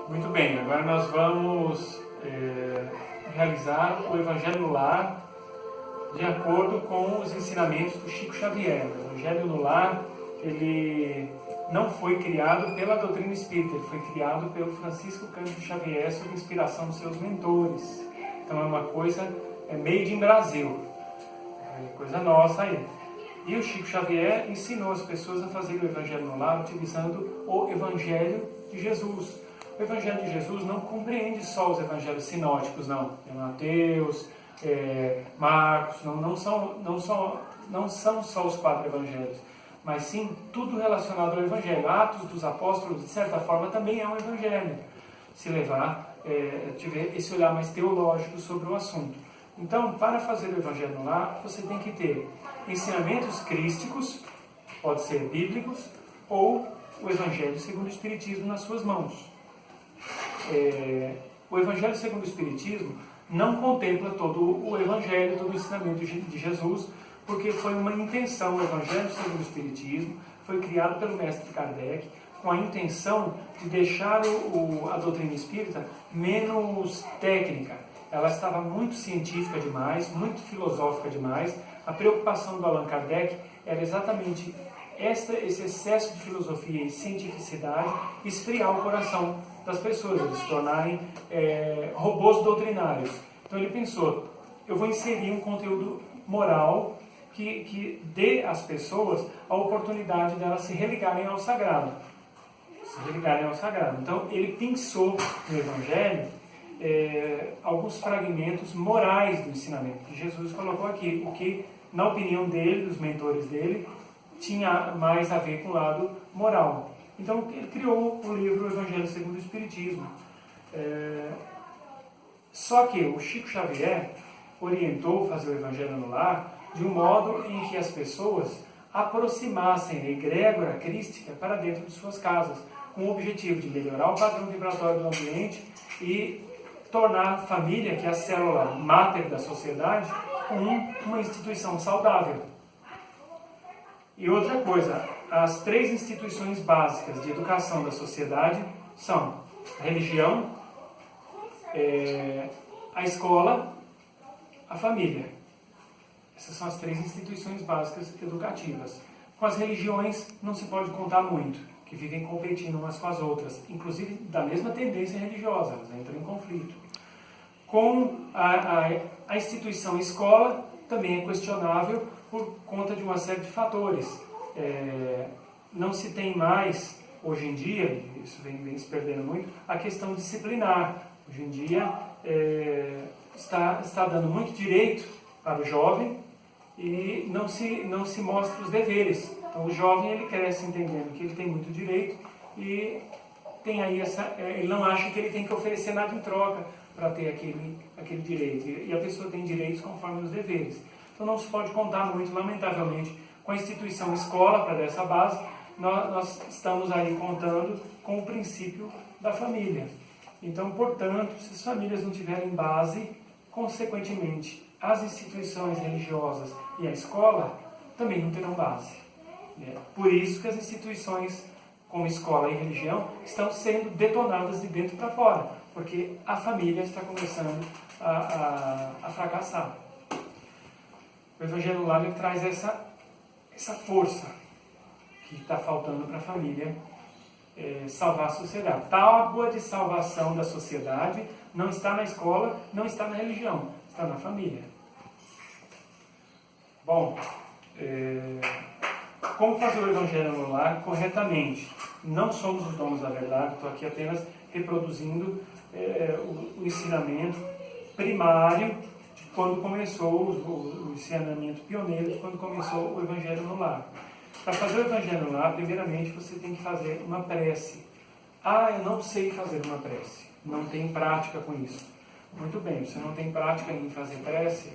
Muito bem, agora nós vamos realizar o Evangelho no Lar de acordo com os ensinamentos do Chico Xavier. O Evangelho no Lar, ele não foi criado pela doutrina espírita, ele foi criado pelo Francisco Cândido Xavier sob inspiração dos seus mentores. Então é uma coisa made in Brasil, é coisa nossa aí. E o Chico Xavier ensinou as pessoas a fazer o Evangelho no Lar utilizando o Evangelho de Jesus. O Evangelho de Jesus não compreende só os evangelhos sinóticos, não. Mateus, Marcos, não são só os 4 evangelhos, mas sim tudo relacionado ao Evangelho. Atos dos Apóstolos, de certa forma, também é um evangelho, se levar, tiver esse olhar mais teológico sobre o assunto. Então, para fazer o Evangelho no Lar, você tem que ter ensinamentos crísticos, pode ser bíblicos, ou o Evangelho segundo o Espiritismo nas suas mãos. O Evangelho segundo o Espiritismo não contempla todo o Evangelho, todo o ensinamento de Jesus, porque foi uma intenção. O Evangelho segundo o Espiritismo foi criado pelo mestre Kardec com a intenção de deixar a doutrina espírita menos técnica. Ela estava muito científica demais, muito filosófica demais. A preocupação do Allan Kardec era exatamente esse excesso de filosofia e cientificidade esfriar o coração das pessoas, eles se tornarem robôs doutrinários. Então ele pensou, eu vou inserir um conteúdo moral que dê às pessoas a oportunidade delas se religarem ao sagrado. Então ele pensou no Evangelho alguns fragmentos morais do ensinamento que Jesus colocou aqui, o que, na opinião dele, dos mentores dele, tinha mais a ver com o lado moral. Então ele criou o livro Evangelho segundo o Espiritismo. Só que o Chico Xavier orientou fazer o Evangelho no Lar de um modo em que as pessoas aproximassem a egrégora crística para dentro de suas casas, com o objetivo de melhorar o padrão vibratório do ambiente e tornar a família, que é a célula máter da sociedade, uma instituição saudável. E outra coisa, as 3 instituições básicas de educação da sociedade são a religião, a escola, a família. Essas são as 3 instituições básicas educativas. Com as religiões não se pode contar muito, que vivem competindo umas com as outras, inclusive da mesma tendência religiosa, elas entram em conflito. Com a instituição escola, também é questionável por conta de uma série de fatores. Não se tem mais, hoje em dia, isso vem se perdendo muito, a questão disciplinar. Hoje em dia está dando muito direito para o jovem e não se mostra os deveres. Então o jovem ele cresce entendendo que ele tem muito direito e tem aí ele não acha que ele tem que oferecer nada em troca para ter aquele direito. E a pessoa tem direitos conforme os deveres. Então não se pode contar muito, lamentavelmente, com a instituição escola para dar essa base. Nós estamos aí contando com o princípio da família. Então, portanto, se as famílias não tiverem base, consequentemente, as instituições religiosas e a escola também não terão base. Por isso que as instituições como escola e religião estão sendo detonadas de dentro para fora, porque a família está começando a fracassar. O Evangelho no Lar ele traz essa força que está faltando para a família salvar a sociedade. A tábua de salvação da sociedade não está na escola, não está na religião, está na família. Bom, como fazer o Evangelho no Lar corretamente? Não somos os donos da verdade, estou aqui apenas reproduzindo o ensinamento primário de quando começou, o ensinamento pioneiro de quando começou o Evangelho no Lar. Para fazer o Evangelho no Lar, primeiramente você tem que fazer uma prece. Eu não sei fazer uma prece, não tenho prática com isso. Muito bem, você não tem prática em fazer prece?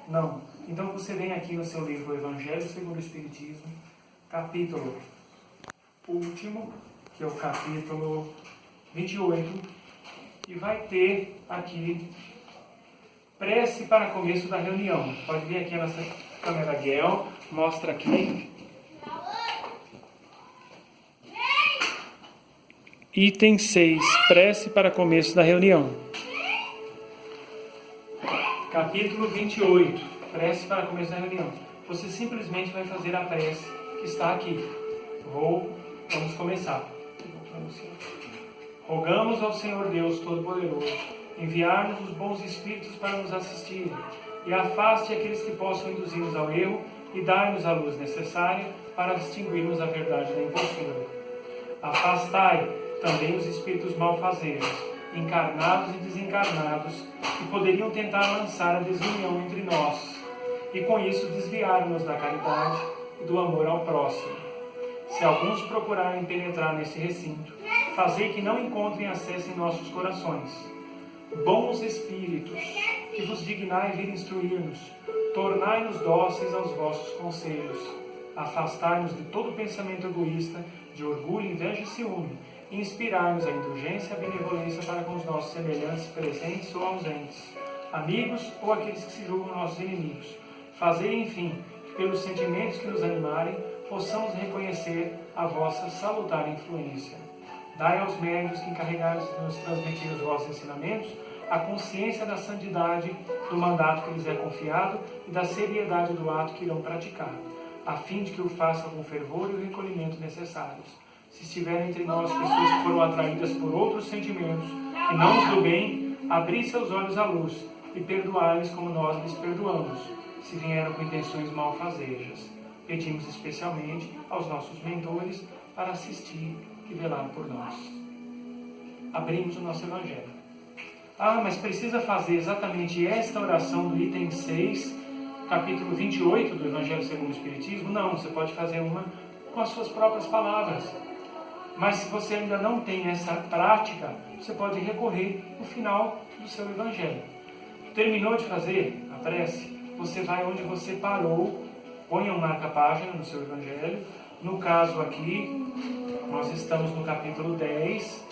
Não. Então você vem aqui no seu livro Evangelho segundo o Espiritismo, capítulo último, que é o capítulo 28, e vai ter aqui prece para começo da reunião. Pode vir aqui a nossa câmera Guel, mostra aqui. Item 6. Prece para começo da reunião. Capítulo 28. Prece para começo da reunião. Você simplesmente vai fazer a prece que está aqui. Vamos começar. Rogamos ao Senhor Deus Todo-Poderoso enviar-nos os bons espíritos para nos assistirem, e afaste aqueles que possam induzir-nos ao erro e dar-nos a luz necessária para distinguirmos a verdade da impostura. Afastai também os espíritos malfazejos, encarnados e desencarnados, que poderiam tentar lançar a desunião entre nós, e com isso desviar-nos da caridade e do amor ao próximo. Se alguns procurarem penetrar nesse recinto, fazei que não encontrem acesso em nossos corações. Bons espíritos, que vos dignai vir instruir-nos, tornai-nos dóceis aos vossos conselhos. Afastai-nos de todo pensamento egoísta, de orgulho, inveja e ciúme, e inspirai-nos a indulgência e a benevolência para com os nossos semelhantes presentes ou ausentes, amigos ou aqueles que se julgam nossos inimigos. Fazei, enfim, que pelos sentimentos que nos animarem, possamos reconhecer a vossa salutar influência. Dai aos médiuns que encarregados de nos transmitir os vossos ensinamentos a consciência da santidade do mandato que lhes é confiado e da seriedade do ato que irão praticar, a fim de que o façam com o fervor e o recolhimento necessários. Se estiverem entre nós pessoas que foram atraídas por outros sentimentos que não os do bem, abri seus olhos à luz e perdoai-lhes como nós lhes perdoamos, se vieram com intenções malfazejas. Pedimos especialmente aos nossos mentores para assistir e velar por nós. Abrimos o nosso Evangelho. Mas precisa fazer exatamente esta oração do item 6, capítulo 28 do Evangelho segundo o Espiritismo? Não, você pode fazer uma com as suas próprias palavras. Mas se você ainda não tem essa prática, você pode recorrer no final do seu Evangelho. Terminou de fazer a prece? Você vai onde você parou, ponha um marca-página no seu Evangelho. No caso aqui, nós estamos no capítulo 10.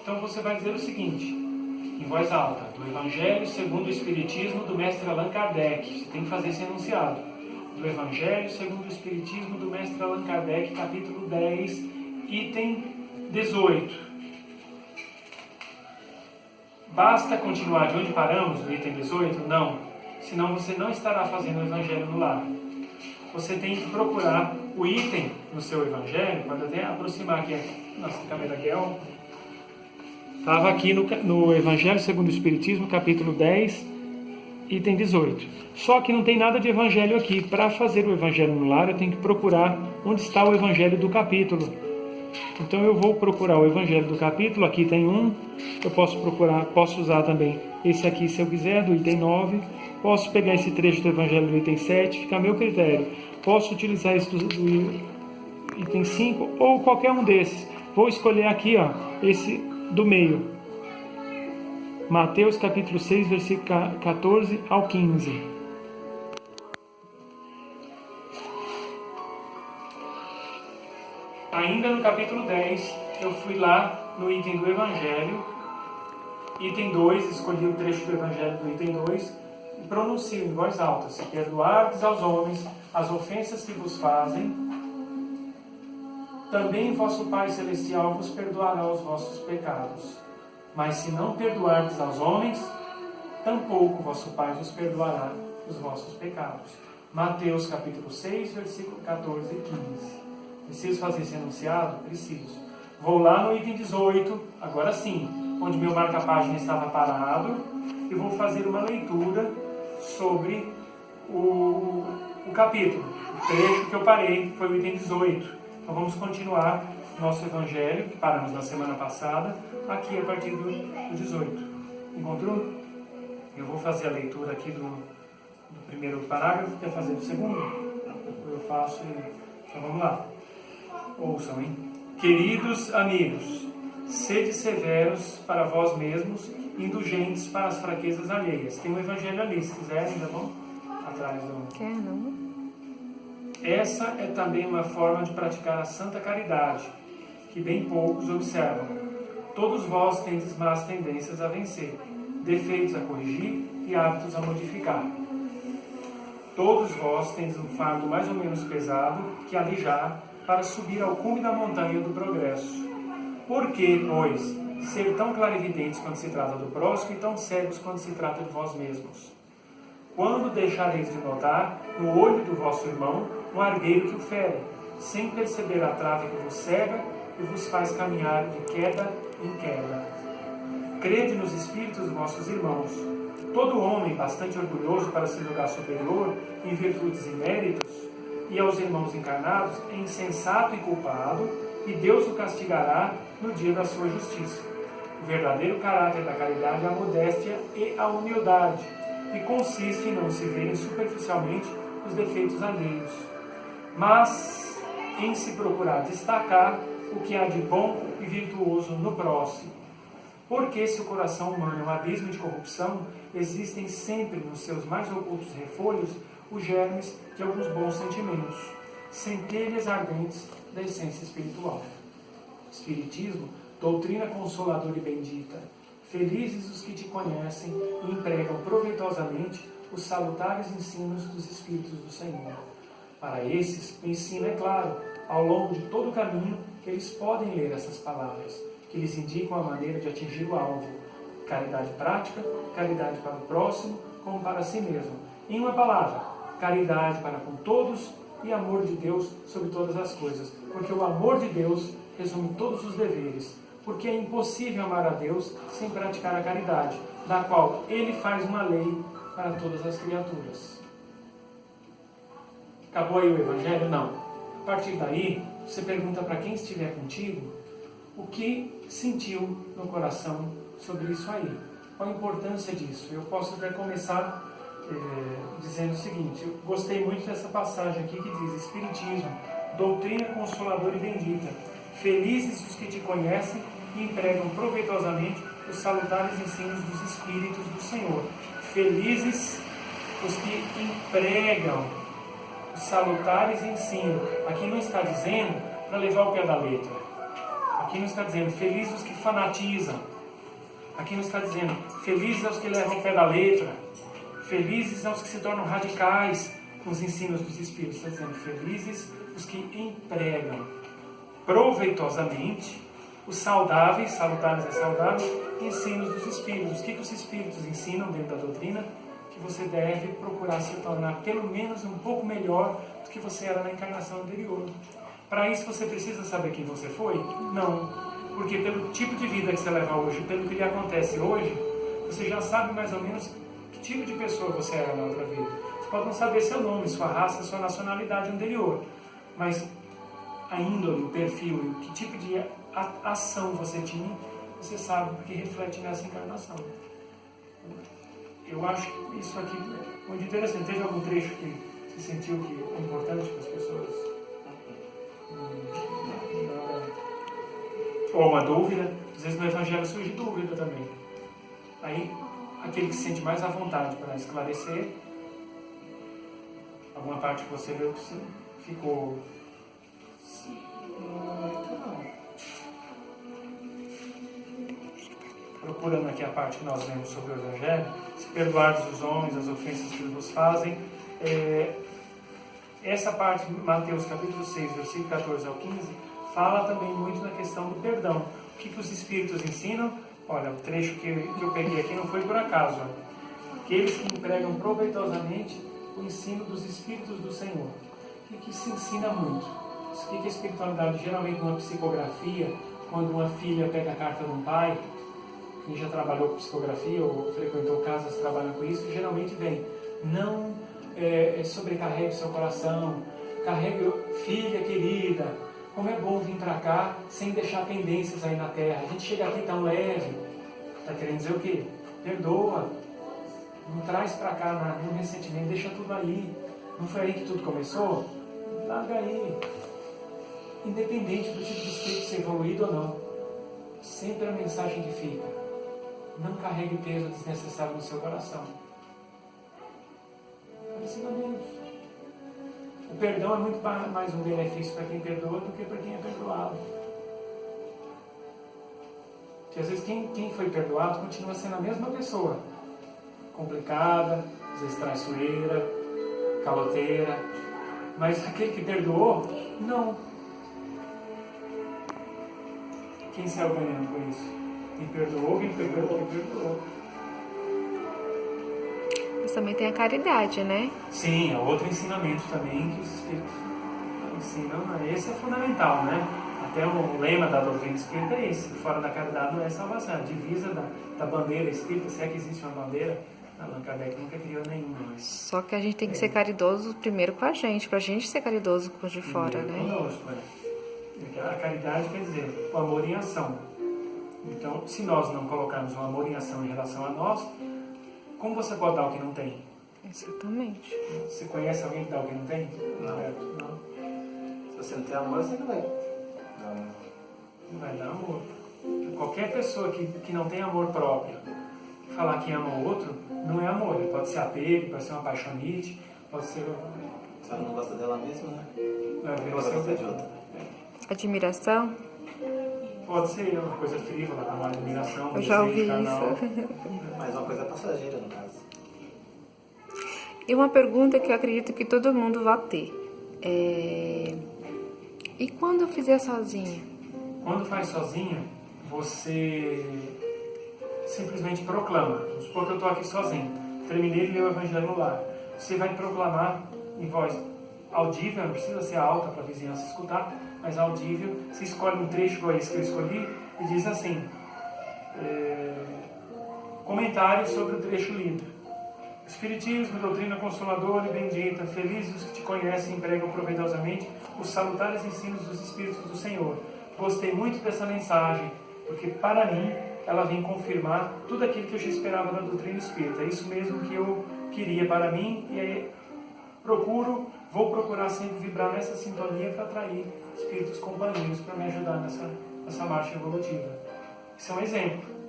Então você vai dizer o seguinte, em voz alta: do Evangelho segundo o Espiritismo do Mestre Allan Kardec. Você tem que fazer esse enunciado. Do Evangelho segundo o Espiritismo do Mestre Allan Kardec, capítulo 10, item 18. Basta continuar de onde paramos, no item 18? Não. Senão você não estará fazendo o Evangelho no lar. Você tem que procurar o item no seu Evangelho, pode até aproximar aqui a nossa câmera Guel. Estava aqui no Evangelho segundo o Espiritismo, capítulo 10, item 18. Só que não tem nada de Evangelho aqui. Para fazer o Evangelho no lar, eu tenho que procurar onde está o Evangelho do capítulo. Então eu vou procurar o Evangelho do capítulo, aqui tem um. Eu posso usar também esse aqui se eu quiser, do item 9. Posso pegar esse trecho do Evangelho do item 7, fica a meu critério. Posso utilizar esse do item 5 ou qualquer um desses. Vou escolher aqui, esse do meio. Mateus capítulo 6, versículo 14 ao 15. Ainda no capítulo 10, eu fui lá no item do Evangelho, item 2, escolhi o trecho do Evangelho do item 2, e pronuncio em voz alta: se perdoardes aos homens as ofensas que vos fazem, também vosso Pai Celestial vos perdoará os vossos pecados. Mas se não perdoardes aos homens, tampouco vosso Pai vos perdoará os vossos pecados. Mateus capítulo 6, versículo 14 e 15. Preciso fazer esse enunciado? Preciso. Vou lá no item 18, agora sim, onde meu marca-página estava parado, e vou fazer uma leitura sobre o capítulo. O trecho que eu parei foi o item 18. Então vamos continuar nosso Evangelho, que paramos na semana passada, aqui a partir do 18. Encontrou? Eu vou fazer a leitura aqui do primeiro parágrafo. Quer fazer do segundo? Eu faço. Então vamos lá. Ouçam, hein? Queridos amigos, sede severos para vós mesmos, indulgentes para as fraquezas alheias. Tem um Evangelho ali, se quiserem, tá bom? Atrás do... Quer, não? Essa é também uma forma de praticar a santa caridade, que bem poucos observam. Todos vós tendes más tendências a vencer, defeitos a corrigir e hábitos a modificar. Todos vós tendes um fardo mais ou menos pesado que alijar para subir ao cume da montanha do progresso. Por que, pois, ser tão clarividentes quando se trata do próximo e tão cegos quando se trata de vós mesmos? Quando deixareis de notar no olho do vosso irmão um argueiro que o fere, sem perceber a trave que vos cega e vos faz caminhar de queda em queda? Crede nos espíritos dos vossos irmãos. Todo homem bastante orgulhoso para se julgar superior em virtudes e méritos, e aos irmãos encarnados, é insensato e culpado, e Deus o castigará no dia da sua justiça. O verdadeiro caráter da caridade é a modéstia e a humildade, e consiste em não se verem superficialmente os defeitos alheios, mas em se procurar destacar o que há de bom e virtuoso no próximo. Porque se o coração humano é um abismo de corrupção, existem sempre nos seus mais ocultos refolhos os germes de alguns bons sentimentos, centelhas ardentes da essência espiritual. Espiritismo, doutrina consoladora e bendita. Felizes os que te conhecem e empregam proveitosamente os salutares ensinos dos Espíritos do Senhor. Para esses, o ensino é claro, ao longo de todo o caminho, que eles podem ler essas palavras, que lhes indicam a maneira de atingir o alvo. Caridade prática, caridade para o próximo, como para si mesmo. Em uma palavra, caridade para com todos e amor de Deus sobre todas as coisas. Porque o amor de Deus resume todos os deveres. Porque é impossível amar a Deus sem praticar a caridade, da qual Ele faz uma lei para todas as criaturas. Acabou aí o Evangelho? Não. A partir daí, você pergunta para quem estiver contigo o que sentiu no coração sobre isso aí. Qual a importância disso? Eu posso até começar dizendo o seguinte: eu gostei muito dessa passagem aqui que diz: Espiritismo, doutrina consoladora e bendita. Felizes os que te conhecem e empregam proveitosamente os salutares ensinos dos Espíritos do Senhor. Felizes os que empregam os salutares ensinos. Aqui não está dizendo para levar o pé da letra. Aqui não está dizendo felizes os que fanatizam. Aqui não está dizendo felizes os que levam o pé da letra. Felizes são os que se tornam radicais com os ensinos dos Espíritos. Está dizendo felizes os que empregam proveitosamente os saudáveis, salutares e saudáveis, ensinos dos Espíritos. O que os Espíritos ensinam dentro da doutrina? Que você deve procurar se tornar pelo menos um pouco melhor do que você era na encarnação anterior. Para isso você precisa saber quem você foi? Não. Porque pelo tipo de vida que você leva hoje, pelo que lhe acontece hoje, você já sabe mais ou menos que tipo de pessoa você era na outra vida. Você pode não saber seu nome, sua raça, sua nacionalidade anterior, mas a índole, o perfil, que tipo de ação você tinha, você sabe porque reflete nessa encarnação. Eu acho isso aqui muito interessante. Teve algum trecho que você sentiu que é importante para as pessoas? Ou uma dúvida? Às vezes no Evangelho surge dúvida também. Aí, aquele que se sente mais à vontade para esclarecer, alguma parte que você viu que ficou... Procurando aqui a parte que nós lemos sobre o Evangelho: se perdoardes os homens as ofensas que vos fazem. Essa parte de Mateus capítulo 6, versículo 14 ao 15, fala também muito na questão do perdão. O que os Espíritos ensinam? Olha, o trecho que eu peguei aqui não foi por acaso. Aqueles que empregam proveitosamente o ensino dos Espíritos do Senhor. O que se ensina muito? O que é espiritualidade? Geralmente numa psicografia, quando uma filha pega a carta de um pai, quem já trabalhou com psicografia ou frequentou casas que trabalham com isso, geralmente vem: não sobrecarregue seu coração, carregue, filha querida, como é bom vir para cá sem deixar pendências aí na terra. A gente chega aqui tão leve. Está querendo dizer o quê? Perdoa. Não traz para cá nenhum ressentimento, deixa tudo aí. Não foi aí que tudo começou? Larga aí. Independente do tipo de espírito ser evoluído ou não, sempre a mensagem que fica: não carregue peso desnecessário no seu coração. Ensinamentos. O perdão é muito mais um benefício para quem perdoa do que para quem é perdoado. Porque às vezes quem foi perdoado continua sendo a mesma pessoa. Complicada, às vezes traiçoeira, caloteira. Mas aquele que perdoou, não. Quem saiu ganhando com isso? Quem perdoou, quem foi perdoado, quem perdoou. Mas também tem a caridade, né? Sim, é outro ensinamento também que os espíritos ensinam. Esse é fundamental, né? Até o lema da doutrina espírita é esse: fora da caridade não é salvação. A divisa da bandeira espírita, se é que existe uma bandeira, Allan Kardec nunca criou nenhuma. Mas Só que a gente tem que ser caridoso primeiro com a gente, pra gente ser caridoso com os de fora, né? Conosco, a caridade quer dizer o amor em ação. Então, se nós não colocarmos o amor em ação em relação a nós, como você pode dar o que não tem? Exatamente. Você conhece alguém que dá o que não tem? Não. Se você não tem amor, você não vai. Não vai dar amor. Qualquer pessoa que não tem amor próprio, falar que ama o outro, não é amor. Pode ser apego, pode ser uma paixonite, pode ser... Se ela não gosta dela mesma, né? Vai ver Ela vai gostar de outra. Admiração? Pode ser uma coisa frívola, como a admiração. Eu já ouvi desejo carnal. isso. Mas uma coisa passageira, no caso. E uma pergunta que eu acredito que todo mundo vai ter. E quando eu fizer sozinha? Quando faz sozinha, você simplesmente proclama. Vamos supor que eu estou aqui sozinho. Terminei de ler o Evangelho no lar. Você vai proclamar em voz audível, não precisa ser alta para a vizinhança escutar, mas audível. Você escolhe um trecho igual esse que eu escolhi e diz assim: comentário sobre o trecho lido. Espiritismo, doutrina consoladora e bendita, felizes os que te conhecem e empregam proveitosamente os salutares ensinos dos Espíritos do Senhor. Gostei muito dessa mensagem, porque para mim ela vem confirmar tudo aquilo que eu já esperava da doutrina espírita. É isso mesmo que eu queria para mim e aí vou procurar sempre vibrar nessa sintonia para atrair espíritos companheiros para me ajudar nessa marcha evolutiva. Isso é um exemplo.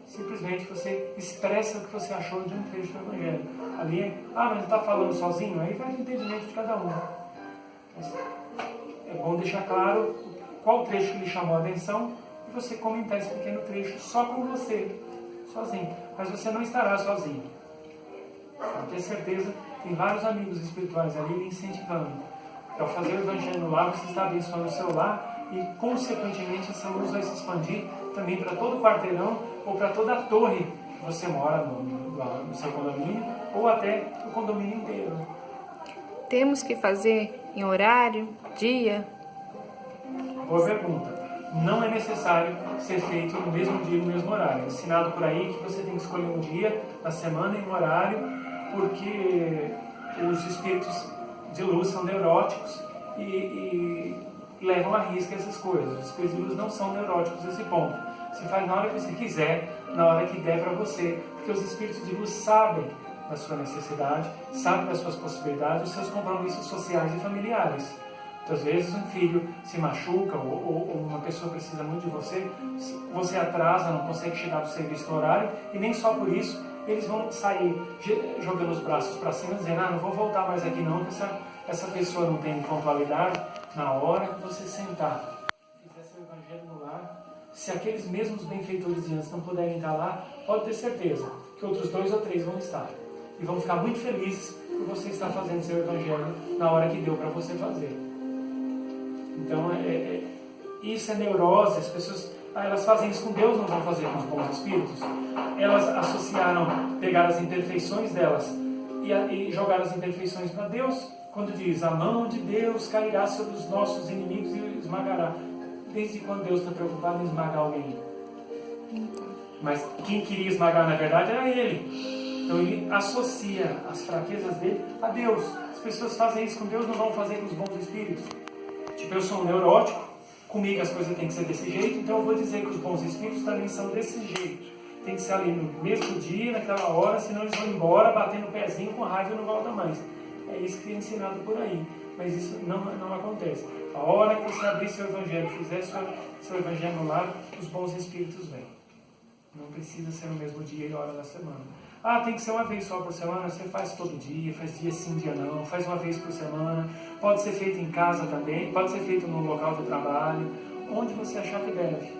Simplesmente você expressa o que você achou de um trecho do Evangelho. Ali, mas ele está falando sozinho? Aí vai do entendimento de cada um. Mas é bom deixar claro qual trecho que lhe chamou a atenção e você comentar esse pequeno trecho só com você, sozinho. Mas você não estará sozinho. Pode ter certeza, tem vários amigos espirituais ali lhe incentivando. Ao fazer o Evangelho no lar, você está abençoando o seu lar e, consequentemente, essa luz vai se expandir também para todo o quarteirão ou para toda a torre que você mora no seu condomínio ou até o condomínio inteiro. Temos que fazer em horário, dia? Boa pergunta. Não é necessário ser feito no mesmo dia e no mesmo horário. É ensinado por aí que você tem que escolher um dia da semana e um horário, porque os espíritos de luz são neuróticos e levam a risco essas coisas. Os espíritos de luz não são neuróticos nesse ponto. Você faz na hora que você quiser, na hora que der para você, porque os espíritos de luz sabem da sua necessidade, sabem das suas possibilidades, dos seus compromissos sociais e familiares. Muitas vezes um filho se machuca ou uma pessoa precisa muito de você atrasa, não consegue chegar do serviço no horário e nem só por isso eles vão sair jogando os braços para cima dizendo: não vou voltar mais aqui não, porque essa pessoa não tem pontualidade. Na hora que você sentar, fizer seu Evangelho no lar, se aqueles mesmos benfeitores de antes não puderem estar lá, pode ter certeza que outros 2 ou 3 vão estar e vão ficar muito felizes por você estar fazendo seu Evangelho na hora que deu para você fazer. Então, isso é neurose. As pessoas, elas fazem isso com Deus, não vão fazer com os bons espíritos. Elas associaram, pegaram as imperfeições delas e jogaram as imperfeições para Deus. Quando diz: a mão de Deus cairá sobre os nossos inimigos e esmagará. Desde quando Deus está preocupado em esmagar alguém? Mas quem queria esmagar, na verdade, era ele. Então ele associa as fraquezas dele a Deus. As pessoas fazem isso com Deus, não vão fazer com os bons espíritos. Tipo, eu sou um neurótico, comigo as coisas têm que ser desse jeito, então eu vou dizer que os bons espíritos também são desse jeito. Tem que ser ali no mesmo dia, naquela hora, senão eles vão embora, batendo o pezinho com raiva e não volta mais. É isso que é ensinado por aí. Mas isso não acontece. A hora que você abrir seu Evangelho, fizer seu Evangelho no lar, os bons espíritos vêm. Não precisa ser no mesmo dia e hora da semana. Tem que ser uma vez só por semana. Você faz todo dia, faz dia sim, dia não. Faz uma vez por semana. Pode ser feito em casa também. Pode ser feito no local de trabalho. Onde você achar que deve.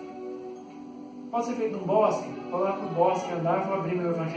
Pode ser feito num bosque. Vou lá pro bosque andar, vou abrir meu Evangelho.